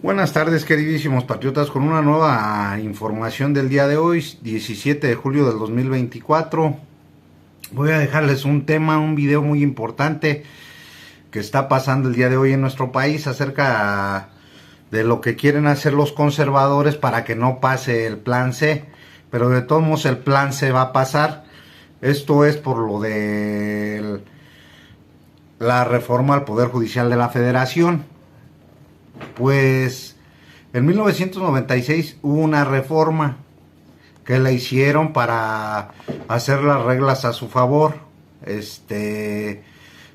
Buenas tardes, queridísimos patriotas, con una nueva información del día de hoy, 17 de julio del 2024. Voy a dejarles un video muy importante que está pasando el día de hoy en nuestro país acerca de lo que quieren hacer los conservadores para que no pase el plan C, pero de todos modos el plan C va a pasar. Esto es por lo de la reforma al Poder Judicial de la Federación. Pues en 1996 hubo una reforma que la hicieron para hacer las reglas a su favor,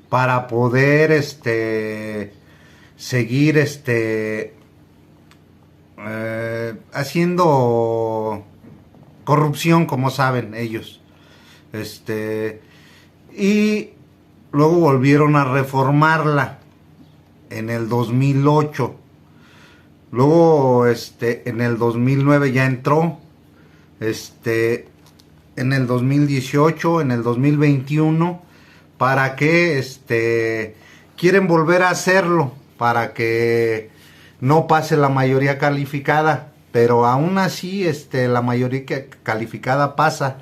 para poder seguir haciendo corrupción, como saben ellos, y luego volvieron a reformarla en el 2008. Luego en el 2009 ya entró, en el 2018, en el 2021, para que quieren volver a hacerlo para que no pase la mayoría calificada, pero aún así la mayoría calificada pasa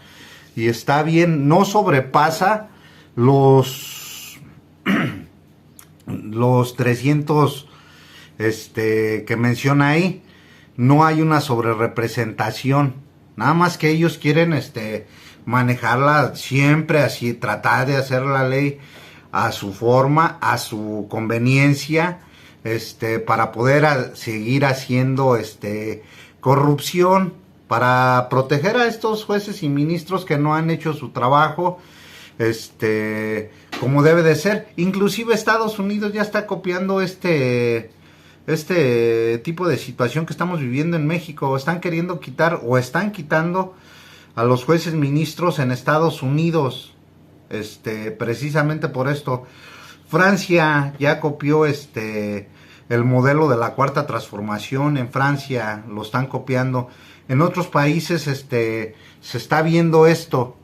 y está bien, no sobrepasa los 300 que menciona ahí. No hay una sobrerepresentación, nada más que ellos quieren manejarla siempre así, tratar de hacer la ley a su forma, a su conveniencia, para poder seguir haciendo corrupción, para proteger a estos jueces y ministros que no han hecho su trabajo como debe de ser. Inclusive Estados Unidos ya está copiando este tipo de situación que estamos viviendo en México. Están queriendo quitar o están quitando a los jueces ministros en Estados Unidos, precisamente por esto. Francia ya copió el modelo de la cuarta transformación. En Francia lo están copiando. En otros países se está viendo esto.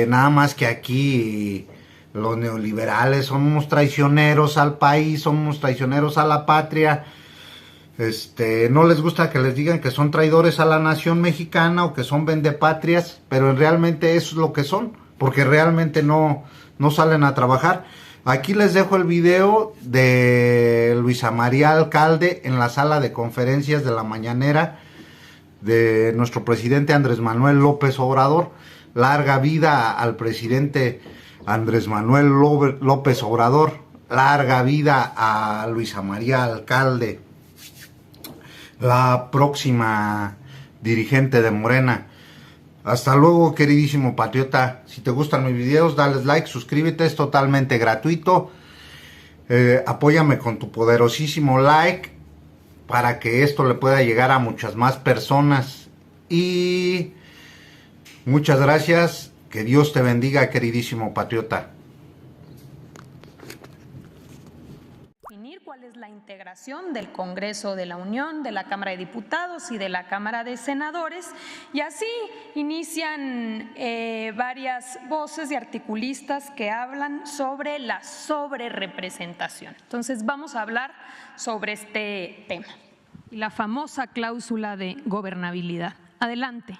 Nada más que aquí los neoliberales son unos traicioneros al país, son unos traicioneros a la patria. No les gusta que les digan que son traidores a la nación mexicana o que son vendepatrias, pero realmente eso es lo que son, porque realmente no salen a trabajar. Aquí les dejo el video de Luisa María Alcalde en la sala de conferencias de la mañanera de nuestro presidente Andrés Manuel López Obrador. Larga vida al presidente Andrés Manuel López Obrador. Larga vida a Luisa María Alcalde, la próxima dirigente de Morena. Hasta luego, queridísimo patriota. Si te gustan mis videos, dale like, suscríbete, es totalmente gratuito. Apóyame con tu poderosísimo like para que esto le pueda llegar a muchas más personas. Y muchas gracias. Que Dios te bendiga, queridísimo patriota. ¿Cuál es la integración del Congreso de la Unión, de la Cámara de Diputados y de la Cámara de Senadores? Y así inician varias voces y articulistas que hablan sobre la sobrerepresentación. Entonces vamos a hablar sobre este tema y la famosa cláusula de gobernabilidad. Adelante.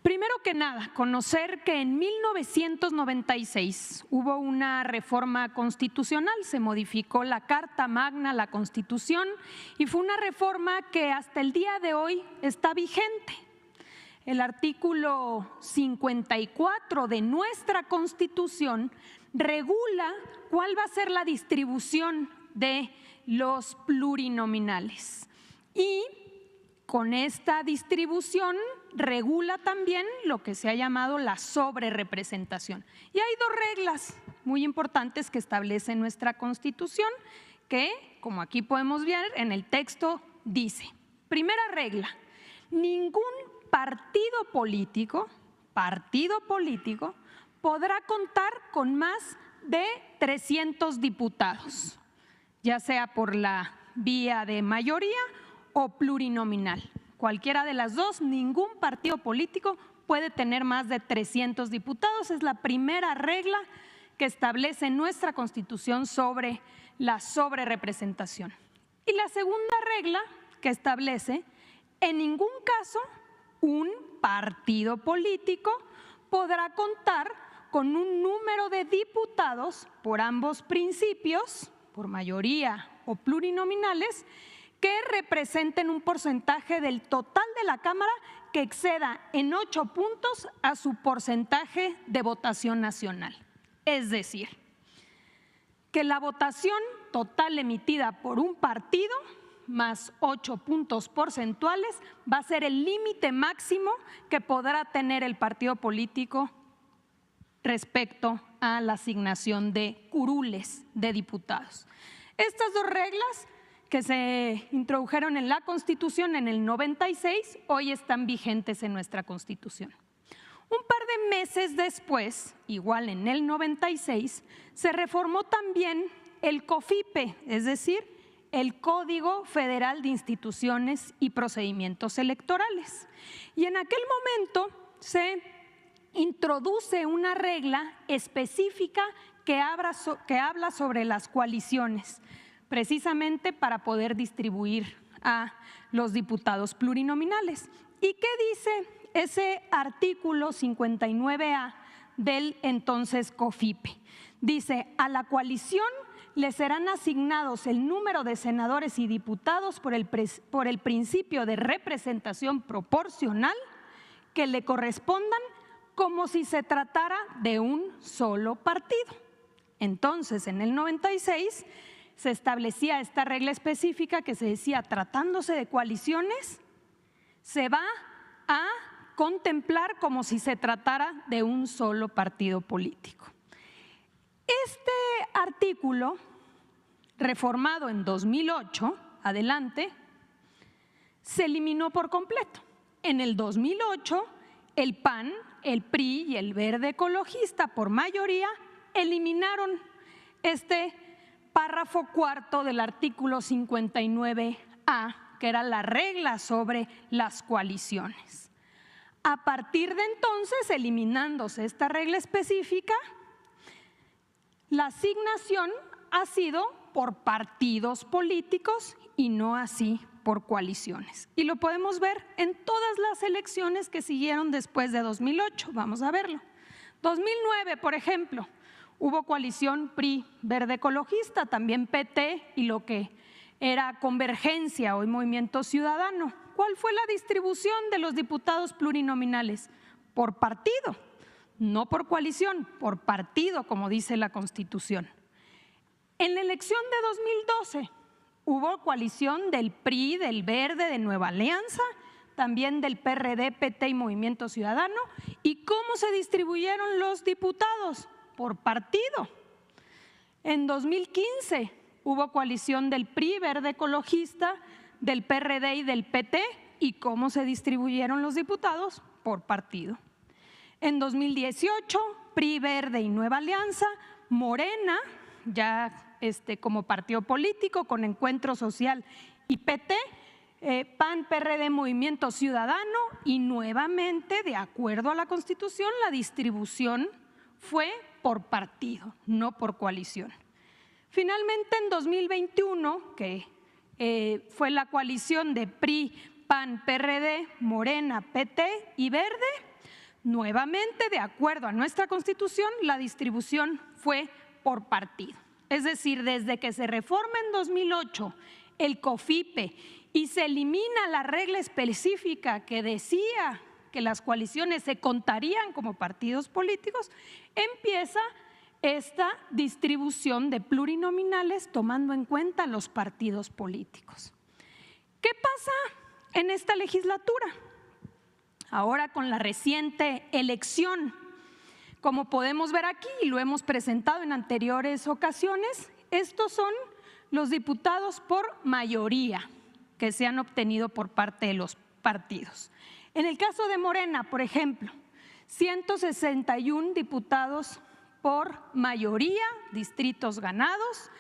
Primero que nada, conocer que en 1996 hubo una reforma constitucional, se modificó la Carta Magna, la Constitución, y fue una reforma que hasta el día de hoy está vigente. El artículo 54 de nuestra Constitución regula cuál va a ser la distribución de los plurinominales y con esta distribución regula también lo que se ha llamado la sobrerepresentación. Y hay dos reglas muy importantes que establece nuestra Constitución que, como aquí podemos ver en el texto, dice: primera regla, ningún partido político podrá contar con más de 300 diputados, ya sea por la vía de mayoría o plurinominal. Cualquiera de las dos, ningún partido político puede tener más de 300 diputados. Es la primera regla que establece nuestra Constitución sobre la sobrerepresentación. Y la segunda regla que establece, en ningún caso un partido político podrá contar con un número de diputados por ambos principios, por mayoría o plurinominales, que representen un porcentaje del total de la Cámara que exceda en 8 puntos a su porcentaje de votación nacional. Es decir, que la votación total emitida por un partido más 8 puntos porcentuales va a ser el límite máximo que podrá tener el partido político respecto a la asignación de curules de diputados. Estas dos reglas que se introdujeron en la Constitución en el 96, hoy están vigentes en nuestra Constitución. Un par de meses después, igual en el 96, se reformó también el COFIPE, es decir, el Código Federal de Instituciones y Procedimientos Electorales. Y en aquel momento se introduce una regla específica que habla sobre las coaliciones, precisamente para poder distribuir a los diputados plurinominales. ¿Y qué dice ese artículo 59A del entonces COFIPE? Dice, a la coalición le serán asignados el número de senadores y diputados por el principio de representación proporcional que le correspondan como si se tratara de un solo partido. Entonces, en el 96 se establecía esta regla específica que se decía, tratándose de coaliciones, se va a contemplar como si se tratara de un solo partido político. Este artículo, reformado en 2008, adelante, se eliminó por completo. En el 2008, el PAN, el PRI y el Verde Ecologista, por mayoría, eliminaron este párrafo cuarto del artículo 59A, que era la regla sobre las coaliciones. A partir de entonces, eliminándose esta regla específica, la asignación ha sido por partidos políticos y no así por coaliciones. Y lo podemos ver en todas las elecciones que siguieron después de 2008. Vamos a verlo. 2009, por ejemplo, hubo coalición PRI, Verde Ecologista, también PT y lo que era Convergencia, hoy Movimiento Ciudadano. ¿Cuál fue la distribución de los diputados plurinominales? Por partido, no por coalición, por partido, como dice la Constitución. En la elección de 2012 hubo coalición del PRI, del Verde, de Nueva Alianza, también del PRD, PT y Movimiento Ciudadano. ¿Y cómo se distribuyeron los diputados? Por partido. En 2015 hubo coalición del PRI, Verde Ecologista, del PRD y del PT. ¿Y cómo se distribuyeron los diputados? Por partido. En 2018, PRI, Verde y Nueva Alianza, Morena, ya como partido político con Encuentro Social y PT, PAN, PRD, Movimiento Ciudadano, y nuevamente, de acuerdo a la Constitución, la distribución fue por partido, no por coalición. Finalmente, en 2021, que fue la coalición de PRI, PAN, PRD, Morena, PT y Verde, nuevamente, de acuerdo a nuestra Constitución, la distribución fue por partido. Es decir, desde que se reforma en 2008 el COFIPE y se elimina la regla específica que decía que las coaliciones se contarían como partidos políticos, empieza esta distribución de plurinominales tomando en cuenta los partidos políticos. ¿Qué pasa en esta legislatura? Ahora, con la reciente elección, como podemos ver aquí y lo hemos presentado en anteriores ocasiones, estos son los diputados por mayoría que se han obtenido por parte de los partidos. En el caso de Morena, por ejemplo, 161 diputados por mayoría, distritos ganados.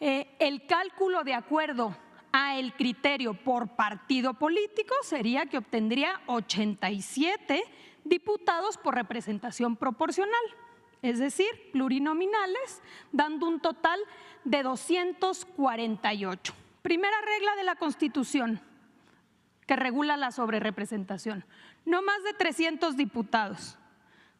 El cálculo de acuerdo a el criterio por partido político sería que obtendría 87 diputados por representación proporcional. es decir, plurinominales, dando un total de 248. Primera regla de la Constitución que regula la sobrerepresentación: no más de 300 diputados,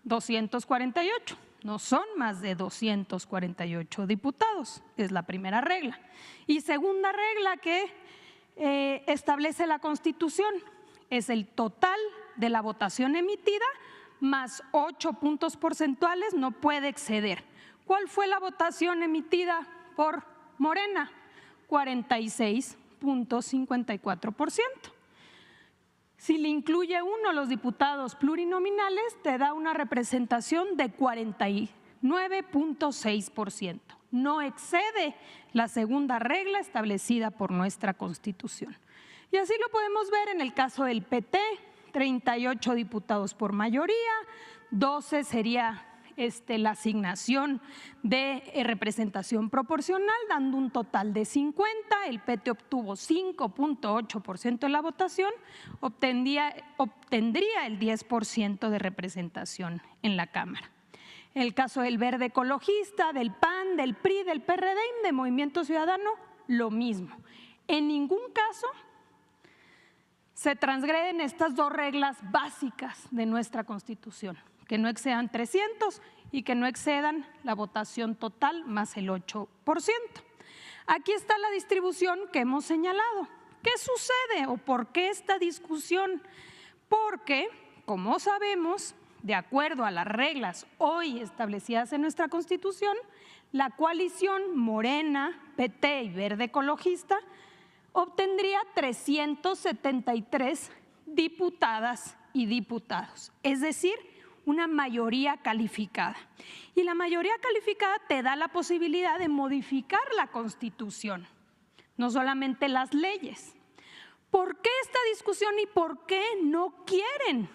248. No son más de 248 diputados, es la primera regla. Y segunda regla que establece la Constitución es el total de la votación emitida más 8 puntos porcentuales, no puede exceder. ¿Cuál fue la votación emitida por Morena? 46.54%. Si le incluye uno los diputados plurinominales, te da una representación de 49.6%. No excede la segunda regla establecida por nuestra Constitución. Y así lo podemos ver en el caso del PT: 38 diputados por mayoría, 12 sería la asignación de representación proporcional, dando un total de 50. El PT obtuvo 5.8% de la votación, obtendría el 10% de representación en la Cámara. El caso del Verde Ecologista, del PAN, del PRI, del PRD y de Movimiento Ciudadano, lo mismo. En ningún caso se transgreden estas dos reglas básicas de nuestra Constitución: que no excedan 300 y que no excedan la votación total más el 8%. Aquí está la distribución que hemos señalado. ¿Qué sucede o por qué esta discusión? Porque, como sabemos, de acuerdo a las reglas hoy establecidas en nuestra Constitución, la coalición Morena, PT y Verde Ecologista obtendría 373 diputadas y diputados, es decir, una mayoría calificada. Y la mayoría calificada te da la posibilidad de modificar la Constitución, no solamente las leyes. ¿Por qué esta discusión y por qué no quieren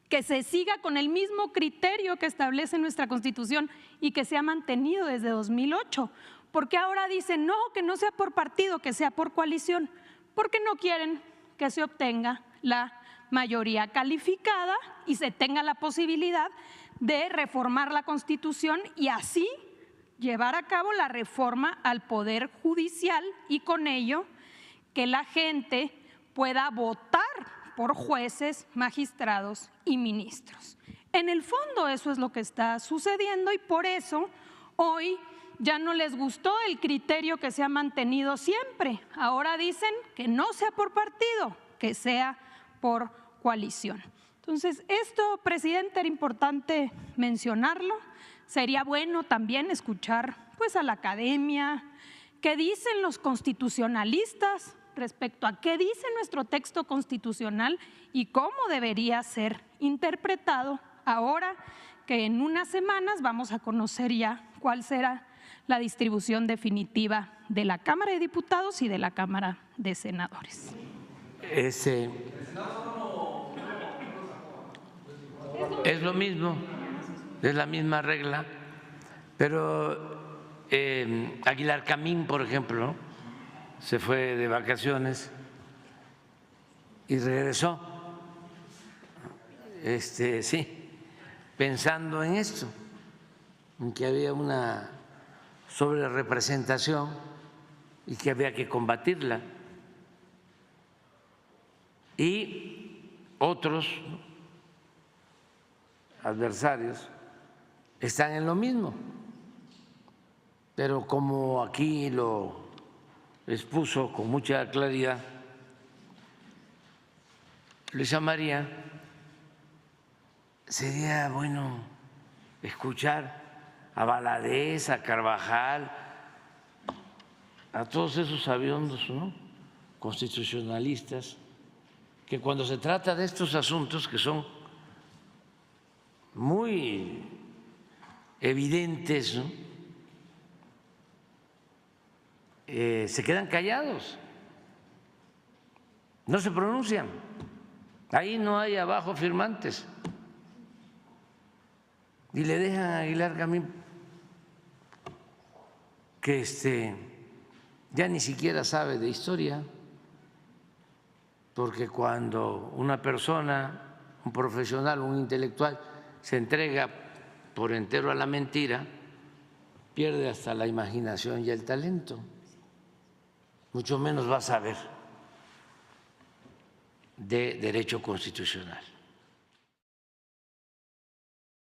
que se siga con el mismo criterio que establece nuestra Constitución y que se ha mantenido desde 2008? ¿Por qué ahora dicen no, que no sea por partido, que sea por coalición? Porque no quieren que se obtenga la mayoría calificada y se tenga la posibilidad de reformar la Constitución y así llevar a cabo la reforma al Poder Judicial y con ello que la gente pueda votar por jueces, magistrados y ministros. En el fondo eso es lo que está sucediendo y por eso hoy ya no les gustó el criterio que se ha mantenido siempre. Ahora dicen que no sea por partido, que sea por coalición. Entonces, esto, presidente, era importante mencionarlo. Sería bueno también escuchar pues a la academia, qué dicen los constitucionalistas respecto a qué dice nuestro texto constitucional y cómo debería ser interpretado ahora que en unas semanas vamos a conocer ya cuál será la distribución definitiva de la Cámara de Diputados y de la Cámara de Senadores. Es lo mismo, es la misma regla, pero Aguilar Camín, por ejemplo, se fue de vacaciones y regresó, sí, pensando en esto, en que había una sobrerepresentación y que había que combatirla. Y otros adversarios están en lo mismo, pero como aquí lo expuso con mucha claridad Luisa María, sería bueno escuchar a Valadez, a Carvajal, a todos esos sabiondos, ¿no?, constitucionalistas, que cuando se trata de estos asuntos que son muy evidentes, ¿no?, se quedan callados, no se pronuncian. Ahí no hay abajo firmantes y le dejan a Aguilar Camín que ya ni siquiera sabe de historia, porque cuando una persona, un profesional, un intelectual se entrega por entero a la mentira, pierde hasta la imaginación y el talento. Mucho menos va a saber de derecho constitucional.